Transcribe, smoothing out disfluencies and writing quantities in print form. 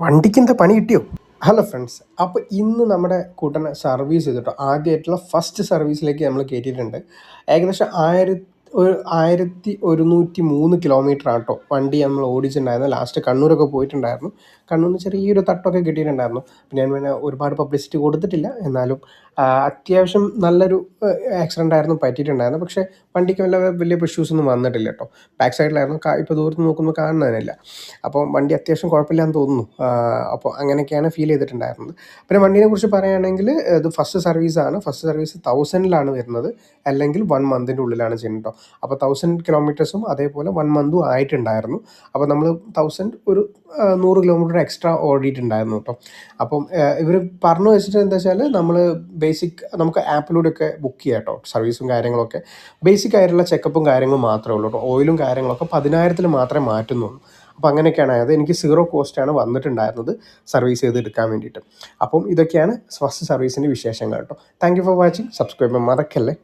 വണ്ടിക്കെന്താ പണി കിട്ടിയോ? Hello friends, അപ്പോൾ ഇന്ന് നമ്മുടെ കൂട്ടനെ സർവീസ് ചെയ്തിട്ടോ. ആദ്യമായിട്ടുള്ള ഫസ്റ്റ് സർവീസിലേക്ക് നമ്മൾ കയറ്റിയിട്ടുണ്ട്. ഏകദേശം 1103 കിലോമീറ്റർ ആട്ടോ വണ്ടി നമ്മൾ ഓടിച്ചിട്ടുണ്ടായിരുന്നു. ലാസ്റ്റ് കണ്ണൂരൊക്കെ പോയിട്ടുണ്ടായിരുന്നു. കണ്ണൂരിൽ നിന്ന് ചെറിയൊരു തട്ടൊക്കെ കിട്ടിയിട്ടുണ്ടായിരുന്നു. പിന്നെ ഞാൻ പിന്നെ ഒരുപാട് പബ്ലിസിറ്റി കൊടുത്തിട്ടില്ല. എന്നാലും അത്യാവശ്യം നല്ലൊരു ആക്സിഡൻ്റ് ആയിരുന്നു പറ്റിയിട്ടുണ്ടായിരുന്നു. പക്ഷേ വണ്ടിക്ക് വലിയ ഇഷ്യൂസ് ഒന്നും വന്നിട്ടില്ല കേട്ടോ. ബാക്ക് സൈഡിലായിരുന്നു. ഇപ്പോൾ ദൂരത്ത് നോക്കുമ്പോൾ കാണുന്നതിനില്ല. അപ്പോൾ വണ്ടി അത്യാവശ്യം കുഴപ്പമില്ലാന്ന് തോന്നുന്നു. അപ്പോൾ അങ്ങനെയൊക്കെയാണ് ഫീൽ ചെയ്തിട്ടുണ്ടായിരുന്നത്. പിന്നെ വണ്ടീനെക്കുറിച്ച് പറയുകയാണെങ്കിൽ ഇത് ഫസ്റ്റ് സർവീസാണ്. ഫസ്റ്റ് സർവീസ് 1000-ലാണ് വരുന്നത്, അല്ലെങ്കിൽ 1 മന്തിൻ്റെ ഉള്ളിലാണ് ചെയ്യുന്നത് കേട്ടോ. അപ്പോൾ 1000 കിലോമീറ്റേഴ്സും അതേപോലെ 1 മന്തും ആയിട്ടുണ്ടായിരുന്നു. അപ്പോൾ നമ്മൾ 1000 ഒരു 100 കിലോമീറ്റർ എക്സ്ട്രാ ഓടിയിട്ടുണ്ടായിരുന്നു കേട്ടോ. അപ്പം ഇവർ പറഞ്ഞു വെച്ചിട്ട് എന്താ വെച്ചാൽ നമ്മൾ നമുക്ക് ആപ്പിലൂടെയൊക്കെ ബുക്ക് ചെയ്യാം കേട്ടോ. സർവീസും കാര്യങ്ങളൊക്കെ ബേസിക് ആയിട്ടുള്ള ചെക്കപ്പും കാര്യങ്ങളും മാത്രമേ ഉള്ളൂ കേട്ടോ. ഓയിലും കാര്യങ്ങളൊക്കെ 10,000-ൽ മാത്രമേ മാറ്റുന്നുള്ളൂ. അപ്പോൾ അങ്ങനെയൊക്കെയാണ്. അത് എനിക്ക് 0 കോസ്റ്റാണ് വന്നിട്ടുണ്ടായിരുന്നത് സർവീസ് ചെയ്തെടുക്കാൻ വേണ്ടിയിട്ട്. അപ്പം ഇതൊക്കെയാണ് ഫസ്റ്റ് സർവീസിൻ്റെ വിശേഷങ്ങൾ കേട്ടോ. Thank you for watching. Subscribe ചെയ്യാൻ മറക്കല്ലേ.